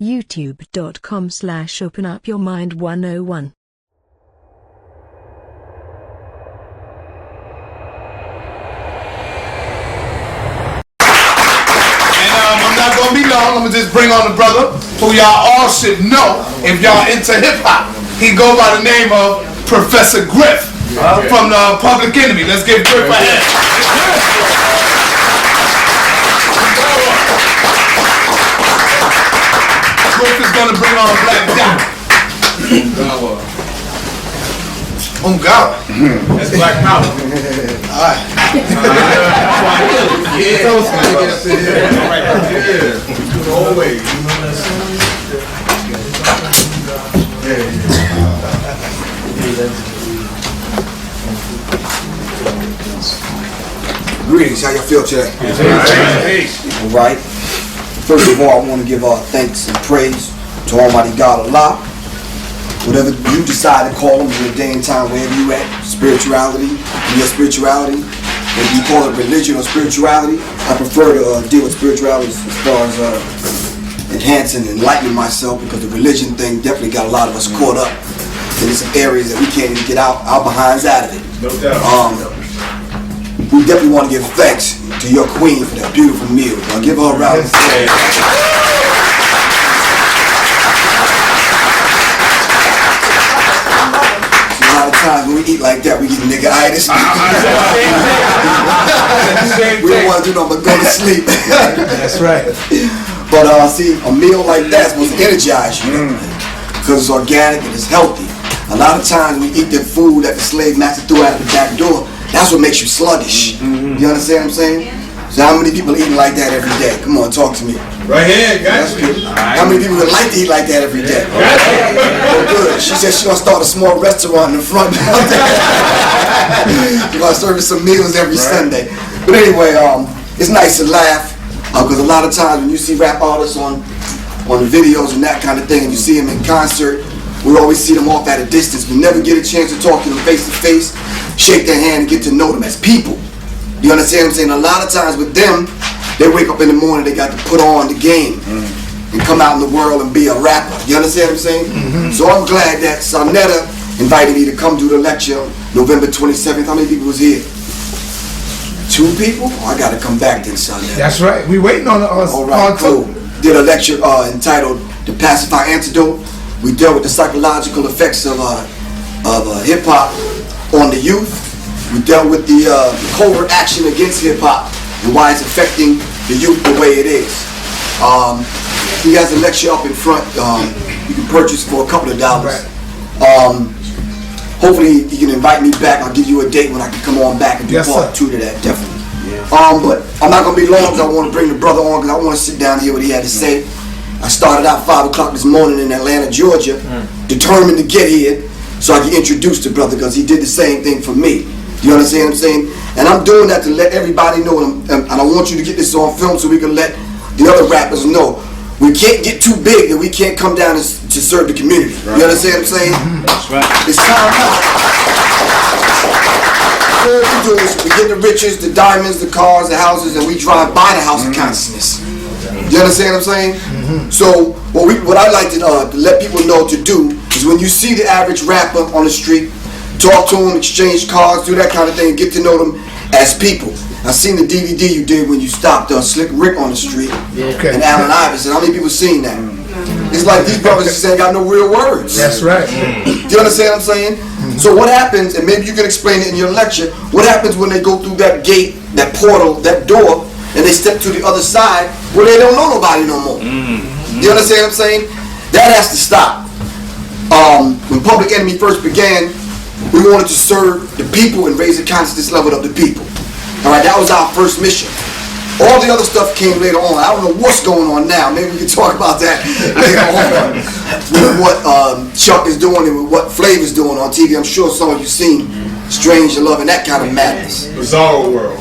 youtube.com/openupyourmind101. I'm not gonna be long. I'm gonna just bring on the brother who y'all all should know if y'all into hip hop. He go by the name of Professor Griff from the Public Enemy. Let's give Griff a hand. Griff is gonna bring on Black Dot. Oh God. That's Black Power. Alright. Yeah. Always. Greetings, how y'all feel today? Alright. First of all, I want to give thanks and praise to Almighty God Allah. Whatever you decide to call him in a day and time, wherever you at, spirituality, your spirituality, whether you call it religion or spirituality, I prefer to deal with spirituality as far as enhancing and enlightening myself, because the religion thing definitely got a lot of us caught up in some areas that we can't even get our behinds out of it. No doubt. We definitely want to give thanks to your queen for that beautiful meal. Now give her a round of applause. Times when we eat like that, we get nigga-itis. We don't want to do nothing but go to sleep. That's right. But see, a meal like that's supposed to energize you, because it's organic and it's healthy. A lot of times we eat the food that the slave master threw out the back door. That's what makes you sluggish. You understand what I'm saying? So how many people eating like that every day? Come on, talk to me. Right here, guys. How many people would like to eat like that every day? Oh, good. She said she's gonna start a small restaurant in the front. She's gonna serve some meals every Sunday. But anyway, it's nice to laugh, because a lot of times when you see rap artists on the videos and that kind of thing, and you see them in concert, we always see them off at a distance. We never get a chance to talk to them face to face, shake their hand, and get to know them as people. You understand what I'm saying? A lot of times with them, they wake up in the morning, they got to put on the game and come out in the world and be a rapper. You understand what I'm saying? So I'm glad that Sarnetta invited me to come do the lecture November 27th. How many people was here? 2 people? Oh, I got to come back then, Sarnetta. That's right. We waiting on us. All right, cool. Did a lecture entitled The Pacify Antidote. We dealt with the psychological effects of hip-hop on the youth. We dealt with the covert action against hip-hop and why it's affecting the youth the way it is. He has a lecture up in front. You can purchase for a couple of dollars. Hopefully you can invite me back. I'll give you a date when I can come on back and do part 2 to that, definitely. But I'm not going to be long, because I want to bring the brother on, because I want to sit down and hear what he had to say. I started out 5 o'clock this morning in Atlanta, Georgia, determined to get here so I can introduce the brother, because he did the same thing for me. You understand what I'm saying? And I'm doing that to let everybody know, and I want you to get this on film so we can let the other rappers know. We can't get too big and we can't come down to serve the community. Right. You understand what I'm saying? That's right. It's time out. All we do is we get the riches, the diamonds, the cars, the houses, and we drive by the house of consciousness. You understand what I'm saying? So what I like to let people know to do is, when you see the average rapper on the street, talk to them, exchange cards, do that kind of thing, get to know them as people. I seen the DVD you did when you stopped Slick Rick on the street and Allen Iverson. How many people seen that? It's like these brothers just ain't got no real words. That's right. Do you understand what I'm saying? So what happens, and maybe you can explain it in your lecture, what happens when they go through that gate, that portal, that door, and they step to the other side where they don't know nobody no more? You understand what I'm saying? That has to stop. When Public Enemy first began, we wanted to serve the people and raise the consciousness level of the people. All right, that was our first mission. All the other stuff came later on. I don't know what's going on now. Maybe we can talk about that later on. With what Chuck is doing and with what Flavor's doing on TV. I'm sure some of you seen Strange Love and that kind of madness. Bizarre world.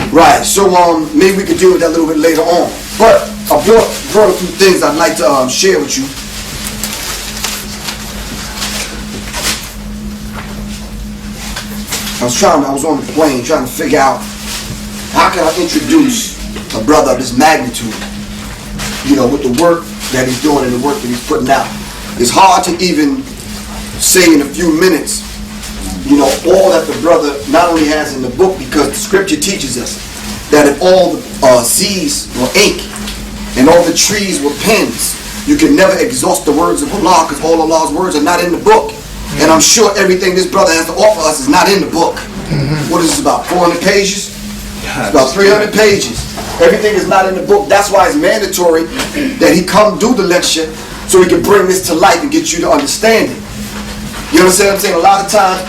Right. So maybe we could deal with that a little bit later on. But I brought a few things I'd like to share with you. I was on the plane trying to figure out how can I introduce a brother of this magnitude, you know, with the work that he's doing and the work that he's putting out. It's hard to even say in a few minutes, you know, all that the brother not only has in the book, because the scripture teaches us that if all the seas were ink and all the trees were pens, you can never exhaust the words of Allah, because all Allah's words are not in the book. And I'm sure everything this brother has to offer us is not in the book. What is this, about 400 pages? It's about 300 pages. Everything is not in the book. That's why it's mandatory that he come do the lecture so he can bring this to life and get you to understand it. You understand what I'm saying? A lot of times,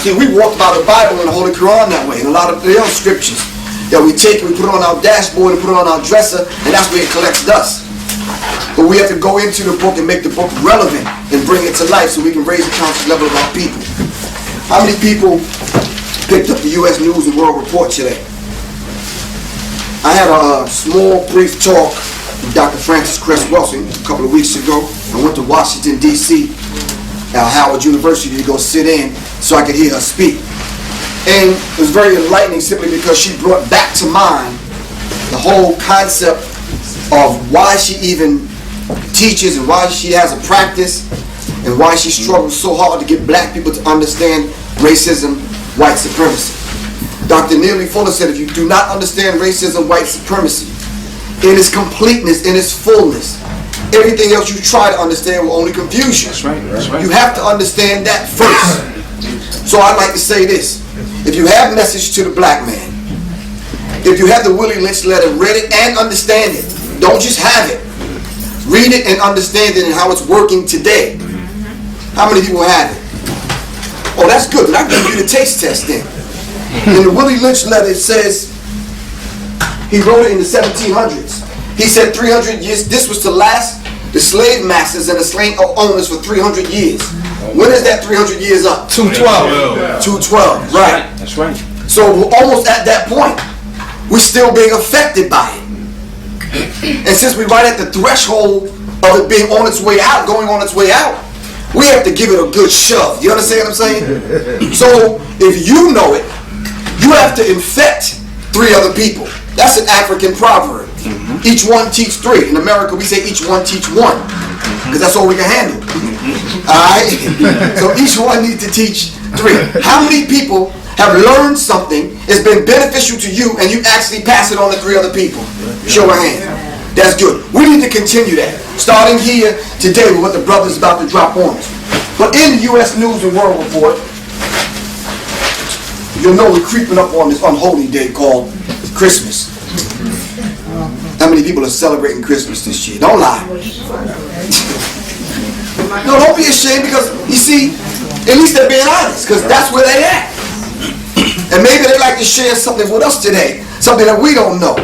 see, we walk by the Bible and the Holy Quran that way, and a lot of the other scriptures that we take and we put it on our dashboard and put it on our dresser, and that's where it collects dust. But we have to go into the book and make the book relevant and bring it to life so we can raise the conscious level of our people. How many people picked up the U.S. News and World Report today? I had a small, brief talk with Dr. Francis Cress Wilson a couple of weeks ago. I went to Washington, D.C., Howard University, to go sit in so I could hear her speak. And it was very enlightening simply because she brought back to mind the whole concept of why she even teaches and why she has a practice and why she struggles so hard to get black people to understand racism, white supremacy. Dr. Neely Fuller said, if you do not understand racism, white supremacy, in its completeness, in its fullness, everything else you try to understand will only confuse you. That's right. That's right. You have to understand that first. So I'd like to say this. If you have message to the black man, if you have the Willie Lynch letter, read it and understand it. Don't just have it. Read it and understand it and how it's working today. How many people have it? Oh, that's good. But I give you the taste test then. In the Willie Lynch letter, it says, he wrote it in the 1700s. He said 300 years, this was to last the slave masters and the slave owners for 300 years. When is that 300 years up? 212. 212, right. That's right. So we're almost at that point. We're still being affected by it. And since we're right at the threshold of it being on its way out, going on its way out, we have to give it a good shove. You understand what I'm saying? So if you know it, you have to infect 3 other people. That's an African proverb. Each one teach 3. In America, we say each one teach 1. Because that's all we can handle. Alright? So each one needs to teach 3. How many people have learned something, it's been beneficial to you, and you actually pass it on to 3 other people? Show a hand. That's good. We need to continue that. Starting here today with what the brother's about to drop on us. But in the U.S. News and World Report, you'll know we're creeping up on this unholy day called Christmas. How many people are celebrating Christmas this year? Don't lie. No, don't be ashamed, because you see, at least they're being honest, because that's where they at. And maybe they like to share something with us today, something that we don't know.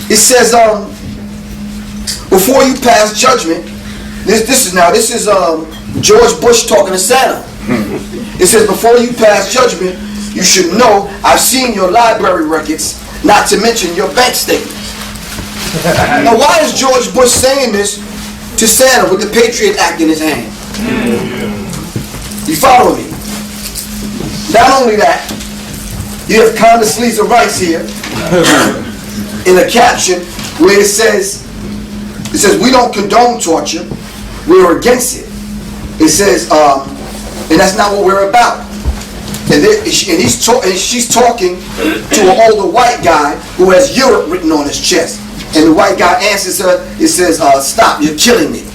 It says, before you pass judgment, this is George Bush talking to Santa. It says, before you pass judgment, you should know I've seen your library records, not to mention your bank statements. Now, why is George Bush saying this to Santa with the Patriot Act in his hand? You follow me? Not only that, you have Condoleezza Rice here in a caption where it says, we don't condone torture, we're against it. It says, and that's not what we're about. And she's talking to an older white guy who has Europe written on his chest. And the white guy answers her, it says, stop, you're killing me.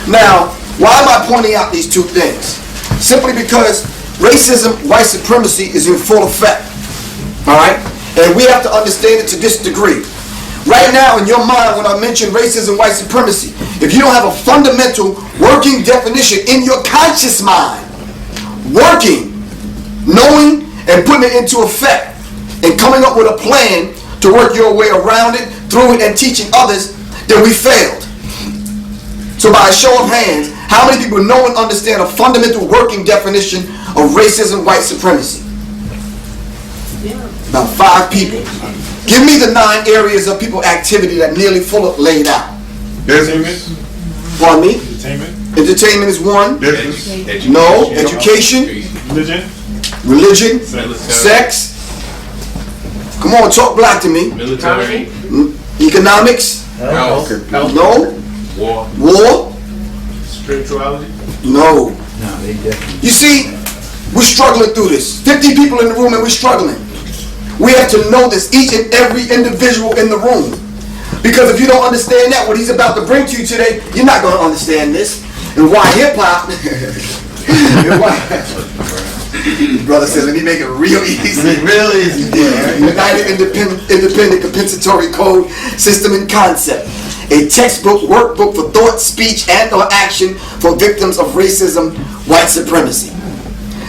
Now, why am I pointing out these 2 things? Simply because racism, white supremacy is in full effect. Alright? And we have to understand it to this degree. Right now, in your mind, when I mention racism, white supremacy, if you don't have a fundamental working definition in your conscious mind, working, knowing, and putting it into effect, and coming up with a plan to work your way around it, through it, and teaching others, then we failed. So by a show of hands, how many people know and understand a fundamental working definition of racism, white supremacy? About 5 people. Give me the 9 areas of people activity that Neely Fuller laid out. Business. Pardon me? Entertainment. Entertainment is 1. Business. No. Education. Religion. Sex. Come on, talk black to me. Military. Economics. Health. No. War? Spirituality? No. No, they definitely. You see, we're struggling through this. 50 people in the room and we're struggling. We have to know this, each and every individual in the room. Because if you don't understand that, what he's about to bring to you today, you're not going to understand this. And why hip-hop? Brother says, let me make it real easy. Real easy. Yeah. United Independent Compensatory Code System and Concept. A textbook, workbook for thought, speech, and or action for victims of racism, white supremacy.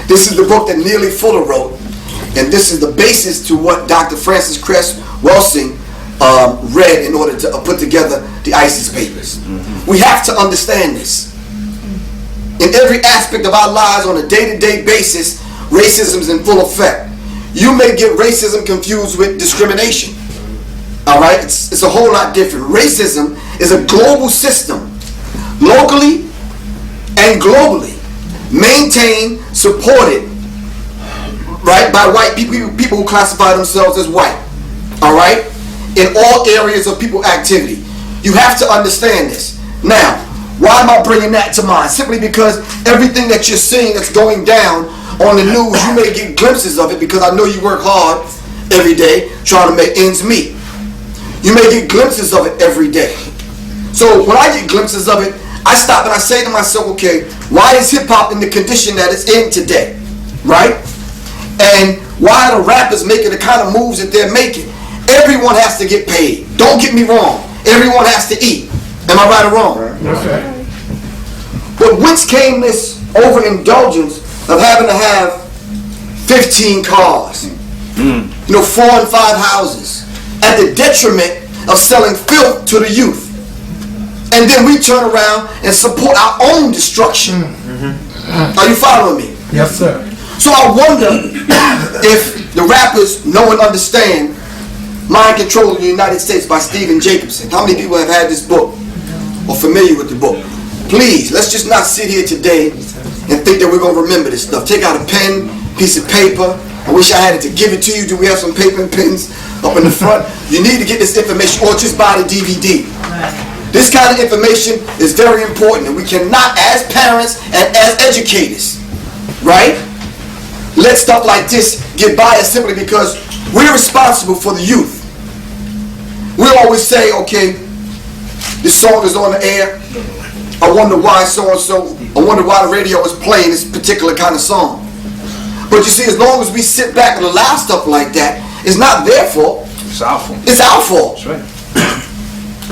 This is the book that Neely Fuller wrote, and this is the basis to what Dr. Francis Cress Welsing read in order to put together the ISIS papers. We have to understand this. In every aspect of our lives on a day-to-day basis, racism is in full effect. You may get racism confused with discrimination. Alright? It's a whole lot different. Racism is a global system, locally and globally, maintained, supported, right, by white people who classify themselves as white. Alright? In all areas of people activity. You have to understand this. Now, why am I bringing that to mind? Simply because everything that you're seeing that's going down on the news, you may get glimpses of it because I know you work hard every day trying to make ends meet. You may get glimpses of it every day. So when I get glimpses of it, I stop and I say to myself, okay, why is hip-hop in the condition that it's in today? Right? And why are the rappers making the kind of moves that they're making? Everyone has to get paid. Don't get me wrong. Everyone has to eat. Am I right or wrong? Okay. But whence came this overindulgence of having to have 15 cars? You know, 4 and 5 houses, at the detriment of selling filth to the youth. And then we turn around and support our own destruction. Are you following me? Yes, sir. So I wonder if the rappers know and understand Mind Control of the United States by Stephen Jacobson. How many people have had this book or familiar with the book? Please, let's just not sit here today and think that we're going to remember this stuff. Take out a pen, piece of paper. I wish I had it to give it to you. Do we have some paper and pens up in the front? You need to get this information or just buy the DVD. This kind of information is very important, and we cannot, as parents and as educators, right, let stuff like this get by us simply because we're responsible for the youth. We always say, okay, this song is on the air. I wonder why so-and-so, I wonder why the radio is playing this particular kind of song. But you see, as long as we sit back and allow stuff like that, it's not their fault. It's our fault. It's our fault. That's right.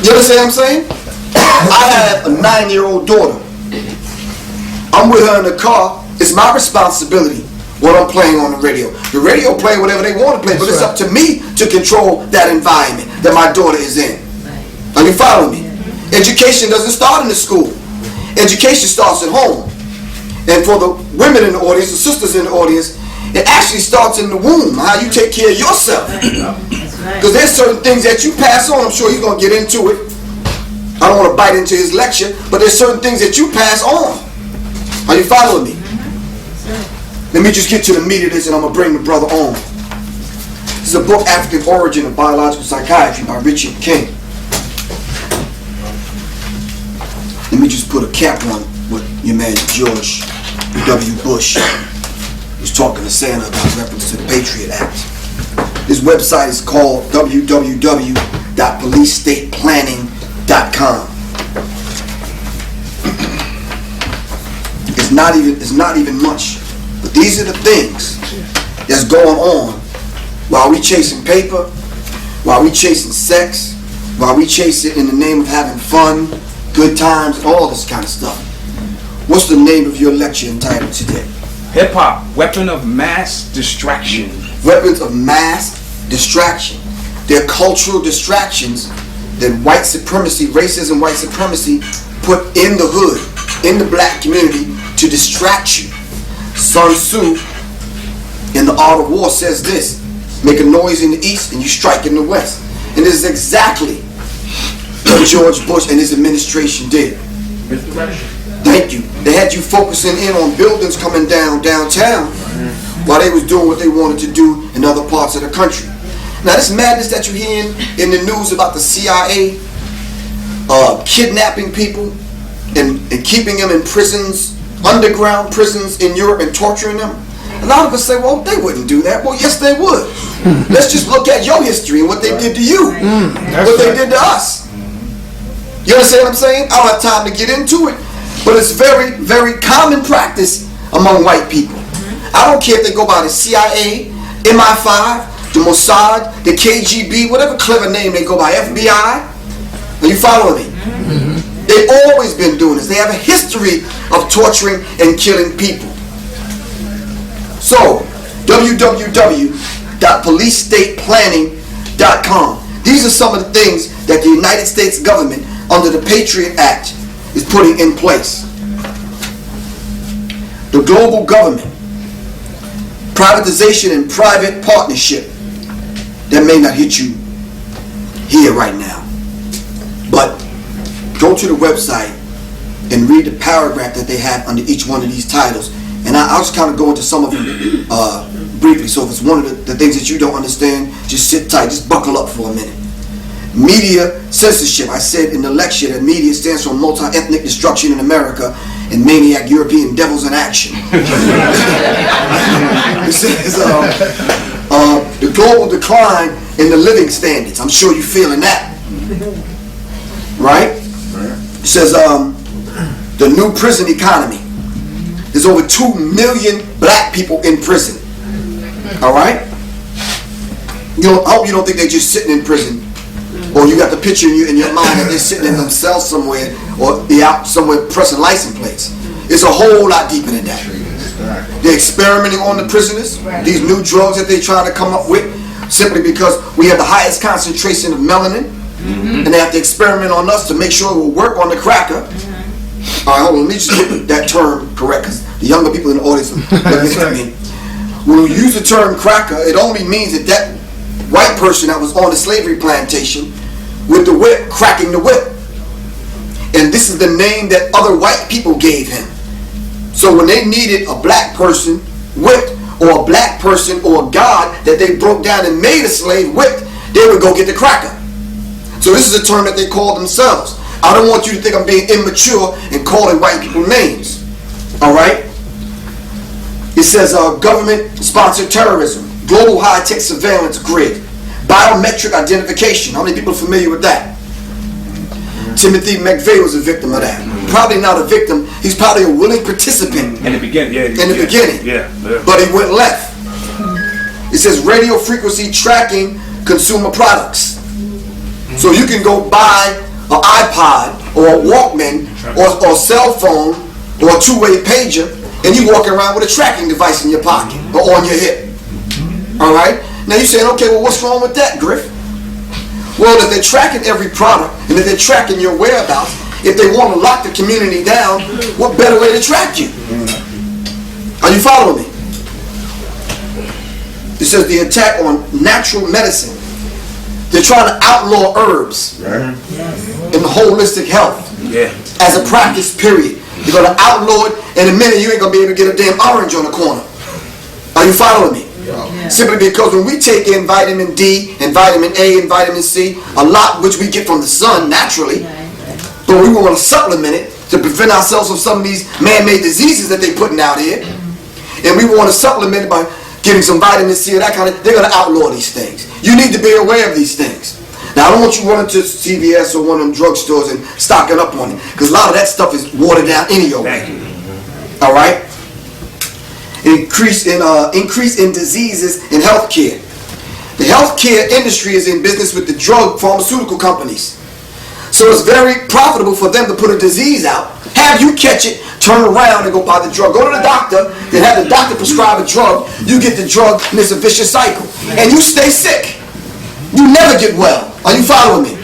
You understand what I'm saying? I have a 9-year-old daughter. I'm with her in the car. It's my responsibility what I'm playing on the radio. The radio play whatever they want to play, but it's up to me to control that environment that my daughter is in. Are you following me? Education doesn't start in the school. Education starts at home. And for the women in the audience, the sisters in the audience, it actually starts in the womb, how you take care of yourself. Because there's certain things that you pass on. I'm sure he's going to get into it. I don't want to bite into his lecture, but there's certain things that you pass on. Are you following me? Let me just get to the meat of this and I'm going to bring the brother on. This is a book, African Origin of Biological Psychiatry by Richard King. Let me just put a cap on what your man George W. Bush was talking to Santa about reference to the Patriot Act. This website is called www.policestateplanning.com. It's not even much. But these are the things that's going on while we chasing paper, while we chasing sex, while we chase it in the name of having fun, good times, all this kind of stuff. What's the name of your lecture entitled today? Hip-hop, weapon of mass distraction. Weapons of mass distraction. They're cultural distractions that white supremacy, racism, white supremacy put in the hood, in the black community to distract you. Sun Tzu in The Art of War says this: make a noise in the east and you strike in the west. And this is exactly what George Bush and his administration did. Thank you. They had you focusing in on buildings coming down downtown while they was doing what they wanted to do in other parts of the country. Now this madness that you're hearing in the news about the CIA kidnapping people and keeping them in prisons, underground prisons in Europe, and torturing them. A lot of us say, well, they wouldn't do that. Well, yes, they would. Let's just look at your history and what they did to you, what they did to us. You understand what I'm saying? I don't have time to get into it, but it's very, very common practice among white people. I don't care if they go by the CIA, MI5, the Mossad, the KGB, whatever clever name they go by, FBI. Are you following me? They've always been doing this. They have a history of torturing and killing people. So, www.policestateplanning.com. These are some of the things that the United States government, under the Patriot Act, is putting in place. The global government, privatization and private partnership. That may not hit you here right now, but go to the website and read the paragraph that they have under each one of these titles, and I'll just kind of go into some of them briefly. So if it's one of the things that you don't understand, just sit tight, just buckle up for a minute. Media censorship. I said in the lecture that media stands for multi-ethnic destruction in America and maniac European devils in action. It says the global decline in the living standards. I'm sure you're feeling that, right? It says the new prison economy. There's over 2 million black people in prison. All right? I hope you don't think they're just sitting in prison, or you got the picture in your mind that they're sitting in themselves somewhere, or they're out somewhere pressing license plates. It's a whole lot deeper than that. They're experimenting on the prisoners, these new drugs that they're trying to come up with, simply because we have the highest concentration of melanin, and they have to experiment on us to make sure it will work on the cracker. All right, hold on, let me just get that term correct, because the younger people in the audience are looking at me. When we use the term cracker, it only means that white person that was on the slavery plantation with the whip, cracking the whip. And this is the name that other white people gave him. So when they needed a black person whipped, or a black person or a god that they broke down and made a slave whipped, they would go get the cracker. So this is a term that they call themselves. I don't want you to think I'm being immature and calling white people names. All right? It says government-sponsored terrorism, global high-tech surveillance grid, biometric identification. How many people are familiar with that? Timothy McVeigh was a victim of that. Probably not a victim. He's probably a willing participant. In the beginning, yeah. In the beginning. Yeah. But he went left. It says radio frequency tracking consumer products. So you can go buy an iPod or a Walkman or cell phone or a two-way pager, and you walk around with a tracking device in your pocket or on your hip. All right? Now you're saying, okay, well, what's wrong with that, Griff? Well, if they're tracking every product and if they're tracking your whereabouts, if they want to lock the community down, what better way to track you? Are you following me? It says the attack on natural medicine. They're trying to outlaw herbs in holistic health as a practice, period. You're going to outlaw it, and in a minute you ain't going to be able to get a damn orange on the corner. Are you following me? Simply because when we take in vitamin D and vitamin A and vitamin C, a lot which we get from the sun naturally, but we want to supplement it to prevent ourselves from some of these man-made diseases that they're putting out here, and we want to supplement it by getting some vitamin C or that kind of, they're going to outlaw these things. You need to be aware of these things. Now, I don't want you running to CVS or one of them drugstores and stocking up on it, because a lot of that stuff is watered down anyway. All right? Increase in diseases in healthcare. The healthcare industry is in business with the drug pharmaceutical companies. So it's very profitable for them to put a disease out, have you catch it, turn around and go buy the drug. Go to the doctor, then have the doctor prescribe a drug, you get the drug, and it's a vicious cycle. And you stay sick. You never get well. Are you following me?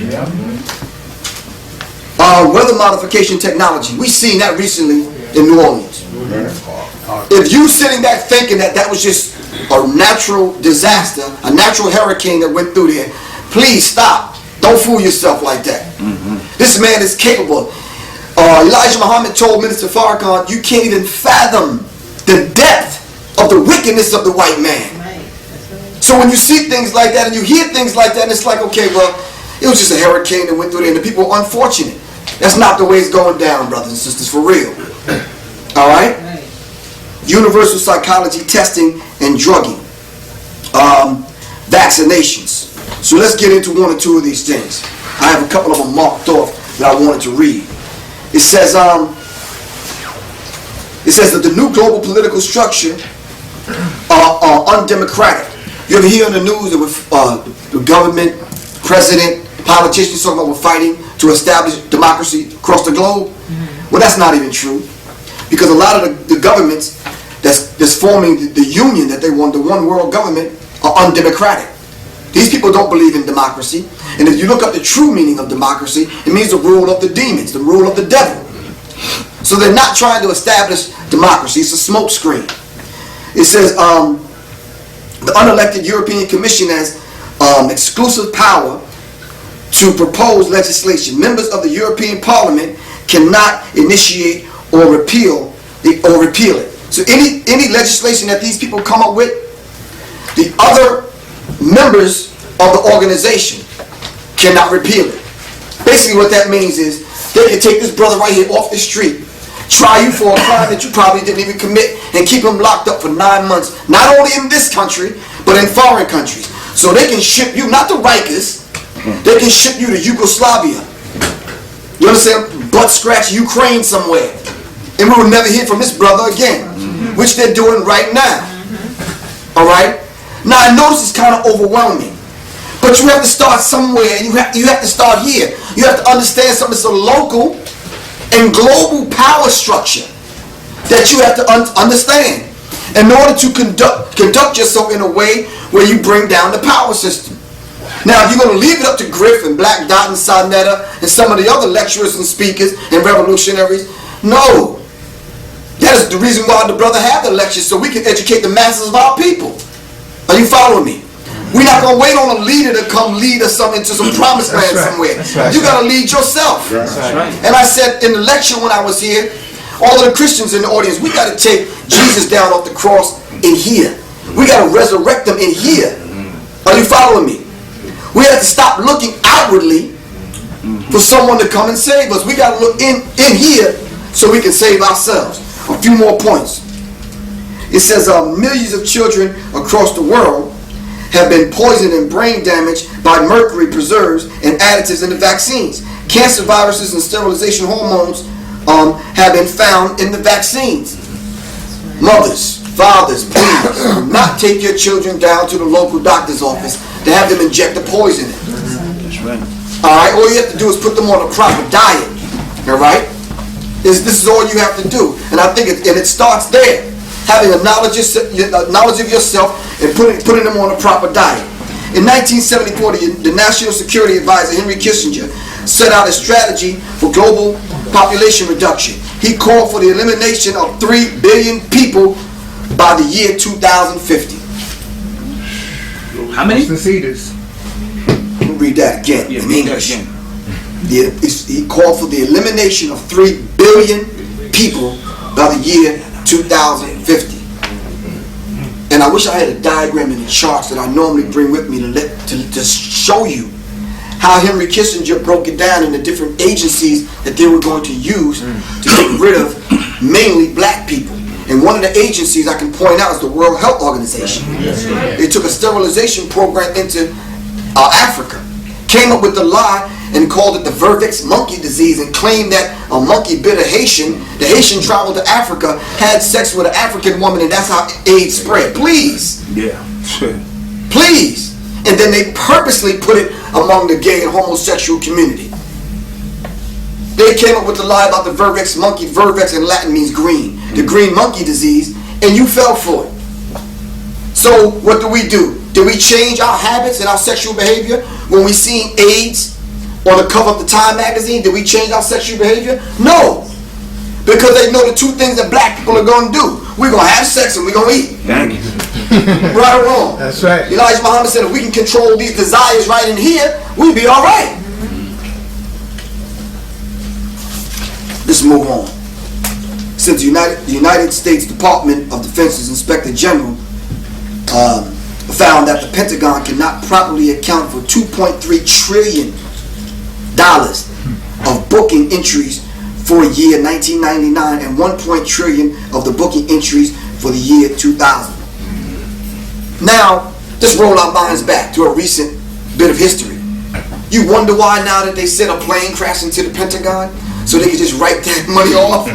Weather modification technology. We've seen that recently in New Orleans. If you sitting back thinking that that was just a natural disaster, a natural hurricane that went through there, please stop. Don't fool yourself like that. This man is capable. Elijah Muhammad told Minister Farrakhan, you can't even fathom the depth of the wickedness of the white man. So when you see things like that and you hear things like that, and it's like, okay, well, It was just a hurricane that went through there, and the people were unfortunate. That's not the way it's going down, brothers and sisters, for real. All right? Universal psychology testing and drugging. Vaccinations. So let's get into one or two of these things. I have a couple of them marked off that I wanted to read. It says that the new global political structure are undemocratic. You ever hear on the news that with the government, president, politicians talking about we're fighting to establish democracy across the globe? Well, that's not even true, because a lot of the governments that's forming the union that they want, the one world government, are undemocratic. These people don't believe in democracy, and if you look up the true meaning of democracy, it means the rule of the demons, the rule of the devil. So they're not trying to establish democracy. It's a smoke screen. It says the unelected European Commission has exclusive power to propose legislation. Members of the European Parliament cannot initiate or repeal it. So any legislation that these people come up with, the other members of the organization cannot repeal it. Basically what that means is they can take this brother right here off the street, try you for a crime that you probably didn't even commit, and keep him locked up for 9 months, not only in this country, but in foreign countries. So they can ship you, not to Rikers, they can ship you to Yugoslavia. You understand? Butt scratch Ukraine somewhere. And we will never hear from this brother again, which they're doing right now. Alright? Now I notice it's kind of overwhelming. But you have to start somewhere, and you have to start here. You have to understand something so local and global power structure that you have to understand in order to conduct yourself in a way where you bring down the power system. Now, if you're going to leave it up to Griff and Black Dot and Sarnetta and some of the other lecturers and speakers and revolutionaries, no. That is the reason why the brother have the lectures, so we can educate the masses of our people. Are you following me? We're not going to wait on a leader to come lead us into some promised land somewhere. You got to lead yourself. And I said in the lecture when I was here, all of the Christians in the audience, we got to take Jesus down off the cross in here. We got to resurrect him in here. Are you following me? We have to stop looking outwardly for someone to come and save us. We got to look in here so we can save ourselves. A few more points. It says millions of children across the world have been poisoned and brain damaged by mercury preserves and additives in the vaccines. Cancer viruses and sterilization hormones have been found in the vaccines. Mothers, fathers, please do not take your children down to the local doctor's office to have them inject the poison in. That's right. Alright, all you have to do is put them on a proper diet. Alright? This is all you have to do. And I think it starts there. Having a knowledge of yourself and putting them on a proper diet. In 1974, the National Security Advisor Henry Kissinger set out a strategy for global population reduction. He called for the elimination of 3 billion people by the year 2050. How many? The Cedars. Let me read that again in English. He called for the elimination of 3 billion people by the year 2050. And I wish I had a diagram and the charts that I normally bring with me to show you how Henry Kissinger broke it down in the different agencies that they were going to use to get rid of mainly black people. And one of the agencies I can point out is the World Health Organization. They took a sterilization program into Africa, came up with the lie and called it the Vervex monkey disease, and claimed that a monkey bit a Haitian. The Haitian traveled to Africa, had sex with an African woman, and that's how AIDS spread. Please. Yeah. Sure. Please. And then they purposely put it among the gay and homosexual community. They came up with the lie about the Vervex monkey. Vervex in Latin means green. The green monkey disease, and you fell for it. So what do? Did we change our habits and our sexual behavior when we seen AIDS on the cover of the Time magazine? Did we change our sexual behavior? No. Because they know the two things that black people are going to do. We're going to have sex and we're going to eat. Thank you. Right or wrong? That's right. Elijah Muhammad said if we can control these desires right in here, we'll be all right. Let's move on. Since the United States Department of Defense's Inspector General found that the Pentagon cannot properly account for $2.3 trillion of booking entries for year 1999 and 1 trillion of the booking entries for the year 2000. Now, just roll our minds back to a recent bit of history. You wonder why now that they sent a plane crash into the Pentagon so they can just write that money off?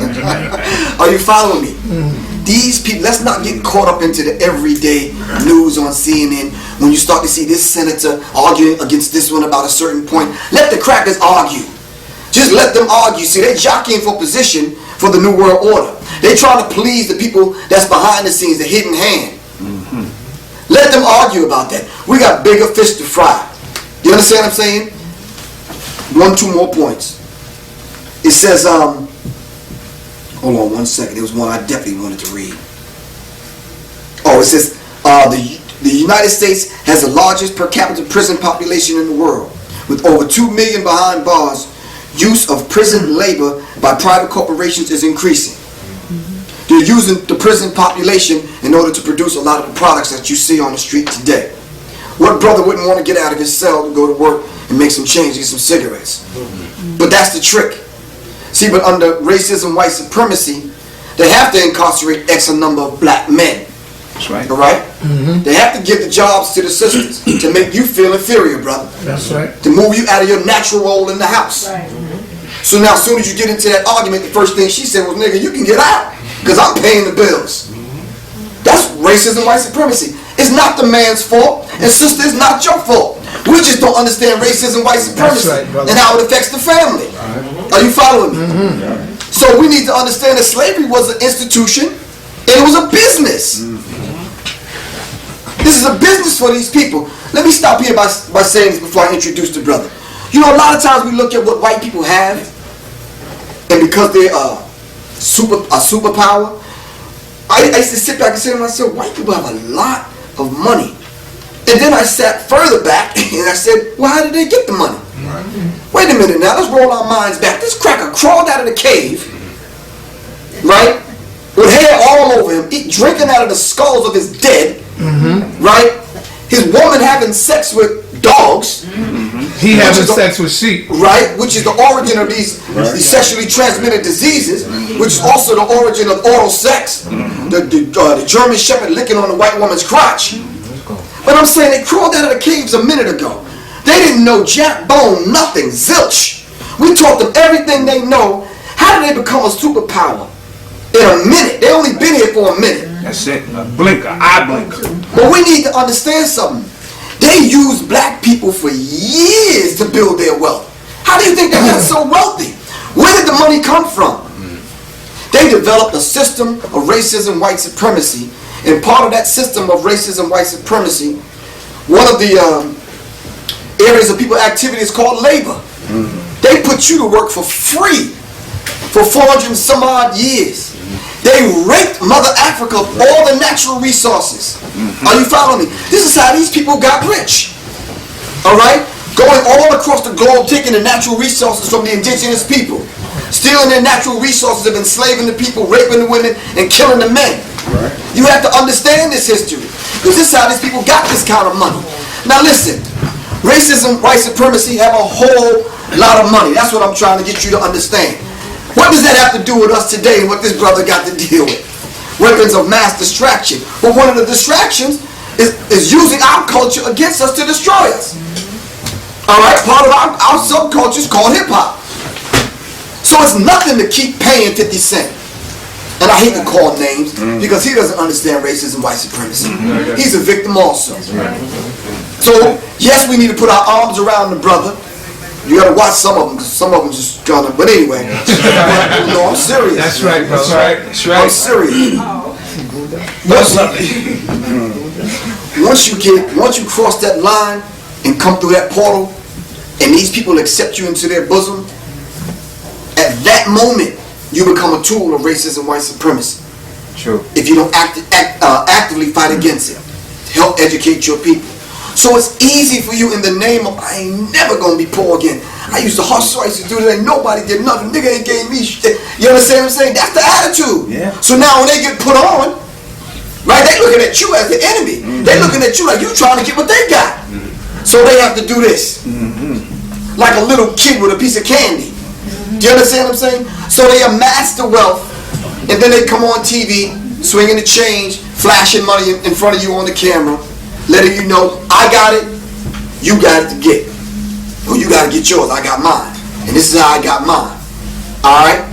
Are you following me? These people, let's not get caught up into the everyday news on CNN when you start to see this senator arguing against this one about a certain point. Let the crackers argue. Just let them argue. See, they're jockeying for position for the New World Order. They're trying to please the people that's behind the scenes, the hidden hand. Let them argue about that. We got bigger fish to fry. You understand what I'm saying? 2 more points. It says, hold on 1 second. There was one I definitely wanted to read. Oh, it says, the United States has the largest per capita prison population in the world, with over 2 million behind bars. Use of prison labor by private corporations is increasing. They're using the prison population in order to produce a lot of the products that you see on the street today. What brother wouldn't want to get out of his cell to go to work and make some change, get some cigarettes? But that's the trick. See, but under racism, white supremacy, they have to incarcerate X number of black men. That's right. All right? They have to give the jobs to the sisters to make you feel inferior, brother. That's right. To move you out of your natural role in the house. Right. So now as soon as you get into that argument, the first thing she said was, nigga, you can get out because I'm paying the bills. That's racism, white supremacy. It's not the man's fault, and sister, it's not your fault. We just don't understand racism, white supremacy, right, and how it affects the family. Are you following me? So we need to understand that slavery was an institution and it was a business. This is a business for these people. Let me stop here by saying this before I introduce the brother. You know, a lot of times we look at what white people have, and because they're a superpower, I used to sit back and say to myself, white people have a lot of money. And then I sat further back and I said, well, how did they get the money? Wait a minute now, let's roll our minds back. This cracker crawled out of the cave, right, with hair all over him, drinking out of the skulls of his dead, right? His woman having sex with dogs. He having sex with sheep. Right, which is the origin of these sexually transmitted diseases, which is also the origin of oral sex. The German Shepherd licking on the white woman's crotch. But I'm saying they crawled out of the caves a minute ago. They didn't know jack bone, nothing, zilch. We taught them everything they know. How did they become a superpower? In a minute. They only been here for a minute. That's it. A blinker, eye blinker. But we need to understand something. They used black people for years to build their wealth. How do you think they got so wealthy? Where did the money come from? They developed a system of racism, white supremacy. And part of that system of racism, white supremacy, one of the areas of people activity is called labor. They put you to work for free for 400 and some odd years. They raped Mother Africa of all the natural resources. Are you following me? This is how these people got rich. Alright? Going all across the globe, taking the natural resources from the indigenous people. Stealing their natural resources of enslaving the people, raping the women, and killing the men. Right. You have to understand this history. Because this is how these people got this kind of money. Now listen, racism, white supremacy have a whole lot of money. That's what I'm trying to get you to understand. What does that have to do with us today and what this brother got to deal with? Weapons of mass distraction. But one of the distractions is using our culture against us to destroy us. Alright, part of our subculture is called hip-hop. So it's nothing to keep paying 50 Cent. And I hate to call names because he doesn't understand racism, white supremacy. He's a victim also. So, yes, we need to put our arms around the brother. You gotta watch some of them because some of them just gonna. But anyway, no, I'm serious. That's right, bro. That's right. That's right. I'm serious. Once you cross that line and come through that portal, and these people accept you into their bosom, at that moment you become a tool of racism, white supremacy. True. If you don't actively fight against it, to help educate your people. So it's easy for you in the name of, I ain't never gonna be poor again. I used to hustle, I used to do that, nobody did nothing, nigga ain't gave me shit. You understand what I'm saying? That's the attitude. Yeah. So now when they get put on, right, they looking at you as the enemy. They looking at you like you trying to get what they got. So they have to do this. like a little kid with a piece of candy. Do you understand what I'm saying? So they amass the wealth, and then they come on TV, swinging the change, flashing money in front of you on the camera, letting you know, I got it, you got it to get. Well, you got to get yours, I got mine. And this is how I got mine. Alright?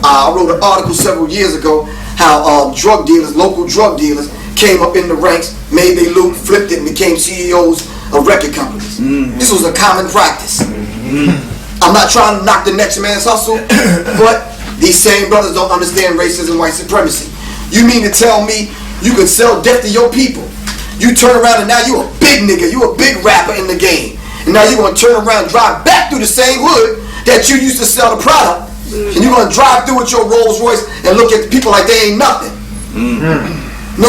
I wrote an article several years ago how drug dealers, local drug dealers, came up in the ranks, made their loot, flipped it, and became CEOs of record companies. This was a common practice. I'm not trying to knock the next man's hustle, but these same brothers don't understand racism, white supremacy. You mean to tell me you can sell death to your people? You turn around and now you a big nigga, you a big rapper in the game. And now you're going to turn around and drive back through the same hood that you used to sell the product. And you're going to drive through with your Rolls Royce and look at the people like they ain't nothing. No.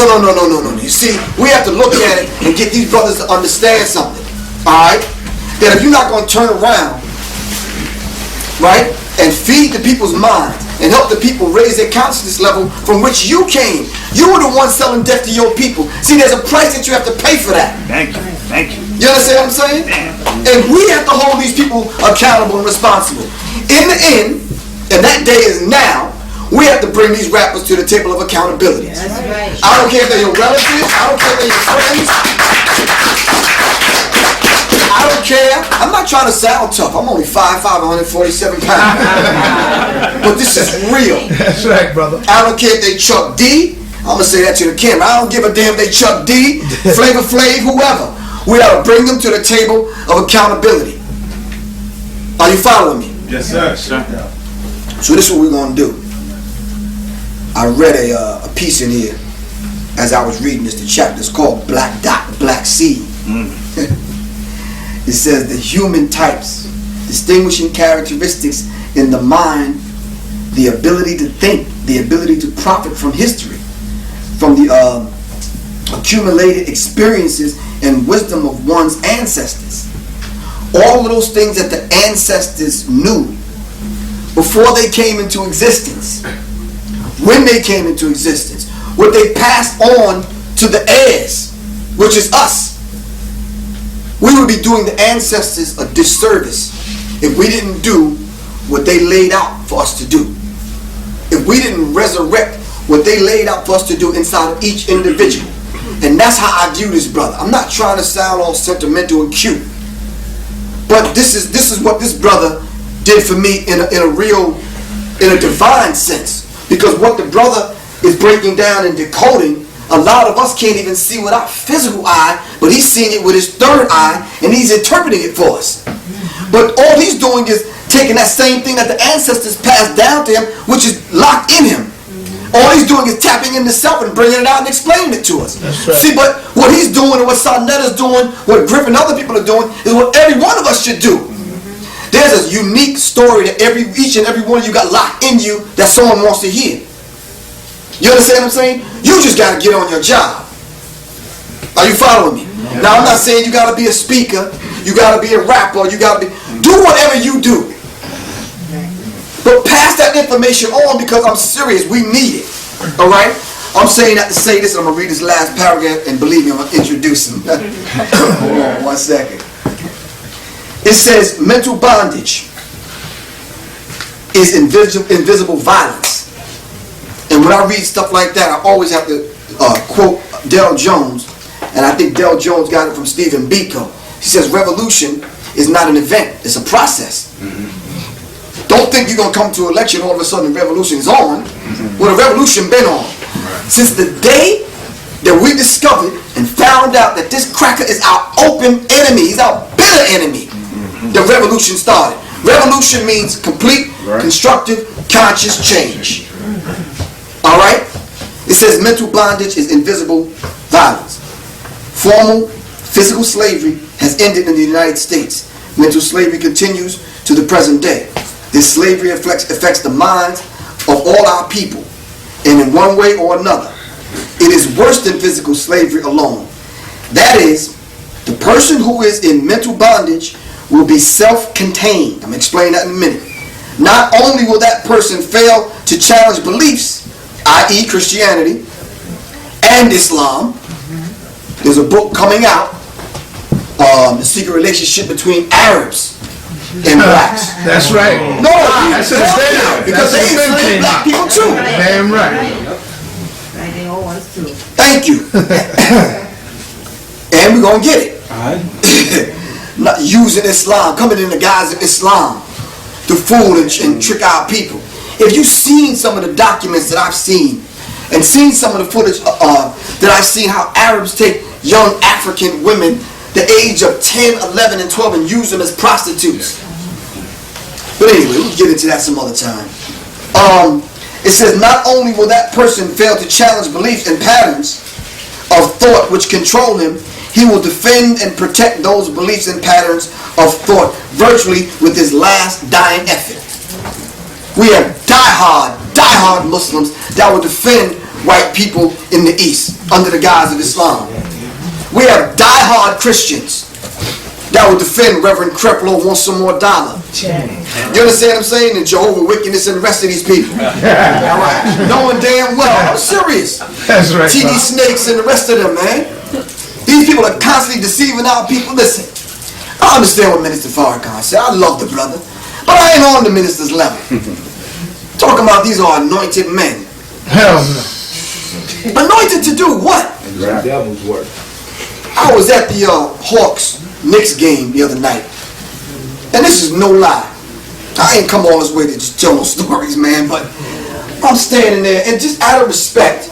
You see, we have to look at it and get these brothers to understand something. Alright? That if you're not going to turn around, right, and feed the people's minds and help the people raise their consciousness level from which you came. You were the one selling death to your people. See, there's a price that you have to pay for that. Thank you. You understand what I'm saying? And we have to hold these people accountable and responsible. In the end, and that day is now, we have to bring these rappers to the table of accountability. That's right. I don't care if they're your relatives, I don't care if they're your friends. I don't care. I'm not trying to sound tough. I'm only 5'5", 147 pounds. But this is real. That's right, brother. I don't care if they Chuck D. I'm going to say that to the camera. I don't give a damn if they Chuck D, Flavor Flav, whoever. We got to bring them to the table of accountability. Are you following me? Yes, sir. So this is what we're going to do. I read a piece in here as I was reading this. The chapter is called Black Dot, Black Seed. It says the human types, distinguishing characteristics in the mind, the ability to think, the ability to profit from history, from the accumulated experiences and wisdom of one's ancestors. All of those things that the ancestors knew before they came into existence, when they came into existence, what they passed on to the heirs, which is us. We would be doing the ancestors a disservice if we didn't do what they laid out for us to do. If we didn't resurrect what they laid out for us to do inside of each individual. And that's how I view this brother. I'm not trying to sound all sentimental and cute, but this is what this brother did for me in a divine sense. Because what the brother is breaking down and decoding, a lot of us can't even see with our physical eye, but he's seeing it with his third eye, and he's interpreting it for us. But all he's doing is taking that same thing that the ancestors passed down to him, which is locked in him. All he's doing is tapping into self and bringing it out and explaining it to us. That's right. See, but what he's doing and what Sarnetta's doing, what Griff and other people are doing, is what every one of us should do. There's a unique story that each and every one of you got locked in you that someone wants to hear. You understand what I'm saying? You just got to get on your job. Are you following me? Now, I'm not saying you got to be a speaker, you got to be a rapper, you got to be... Do whatever you do. But pass that information on, because I'm serious, we need it. All right? I'm saying that to say this, and I'm going to read this last paragraph, and believe me, I'm going to introduce him. Hold on 1 second. It says, mental bondage is invisible violence. And when I read stuff like that, I always have to quote Del Jones, and I think Del Jones got it from Stephen Biko. He says, revolution is not an event, it's a process. Don't think you're going to come to an election all of a sudden the revolution is on. Well, the revolution been on. Since the day that we discovered and found out that this cracker is our open enemy, he's our bitter enemy, the revolution started. Revolution means complete, constructive, conscious change. Alright? It says mental bondage is invisible violence. Formal physical slavery has ended in the United States. Mental slavery continues to the present day. This slavery affects the minds of all our people, and in one way or another. It is worse than physical slavery alone. That is, the person who is in mental bondage will be self-contained. I'm going to explain that in a minute. Not only will that person fail to challenge beliefs, i.e. Christianity and Islam. There's a book coming out, The Secret Relationship Between Arabs and blacks. That's right. No, That's in the video. because they That's in the enslaved film. black people too. Damn right. They all want to. Thank you. And we're gonna get it. Not using Islam, coming in the guise of Islam to fool and trick our people. If you've seen some of the documents that I've seen, and seen some of the footage that I've seen, how Arabs take young African women the age of 10, 11, and 12 and use them as prostitutes. But anyway, we'll get into that some other time. It says, not only will that person fail to challenge beliefs and patterns of thought which control him, he will defend and protect those beliefs and patterns of thought virtually with his last dying effort. We are die-hard Muslims that will defend white people in the East under the guise of Islam. We have die-hard Christians that will defend Reverend Creflo wants some more dollar. You understand what I'm saying? And Jehovah Wickedness and the rest of these people. All right. Knowing damn well, I'm serious. That's right. TD Snakes and the rest of them, man. These people are constantly deceiving our people. Listen, I understand what Minister Farrakhan said. I love the brother. But I ain't on the minister's level. Talking about these are anointed men. Hell no. Anointed to do what? Devil's work. I was at the Hawks-Knicks game the other night. And this is no lie. I ain't come all this way to just tell no stories, man, but I'm standing there and just out of respect,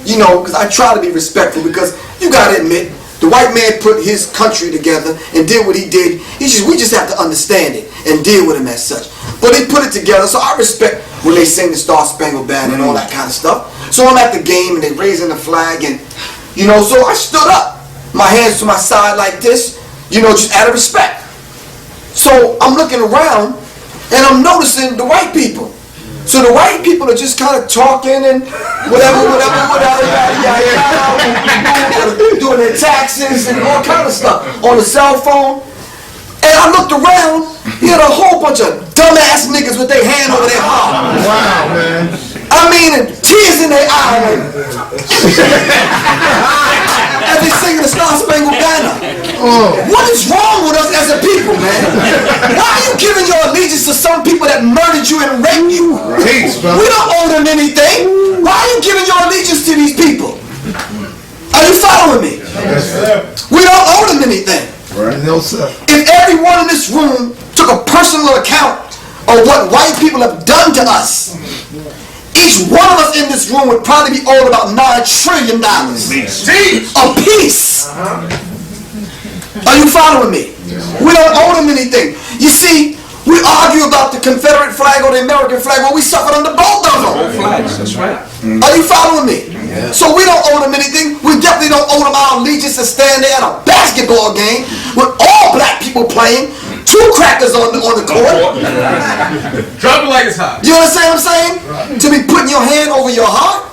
you know, because I try to be respectful, because you got to admit, the white man put his country together and did what he did. We just have to understand it and deal with him as such. But he put it together, so I respect when they sing the Star Spangled Banner and all that kind of stuff. So I'm at the game and they raising the flag, and you know, so I stood up, my hands to my side like this, you know, just out of respect. So I'm looking around and I'm noticing the white people. So the white people are just kind of talking and whatever, doing their taxes and all kind of stuff on the cell phone. And I looked around, he had a whole bunch of dumbass niggas with their hand over their heart. Wow, man. I mean, and tears in their eyes. As they singing the Star Spangled Banner. What is wrong with us as a people, man? Why are you giving your allegiance to some people that murdered you and raped you? Peace, bro. We don't owe them anything. Why are you giving your allegiance to these people? Are you following me? We don't owe them anything. Right. No, sir. If everyone in this room took a personal account of what white people have done to us, each one of us in this room would probably be owed about $9 trillion a piece. Are you following me? We don't owe them anything. You see, we argue about the Confederate flag or the American flag, well, we suffered under both of them. That's right. Are you following me? So we don't owe them anything. We definitely don't owe them our allegiance to stand there at a basketball game with all black people playing, 2 crackers on the court. Drop it like it's hot. You understand what I'm saying? To be putting your hand over your heart.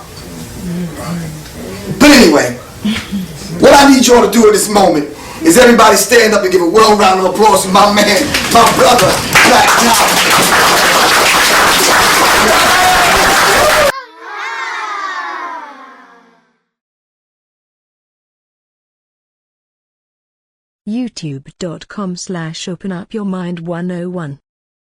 But anyway, what I need y'all to do at this moment is everybody stand up and give a well round of applause to my man, my brother, Black John. youtube.com/openupyourmind101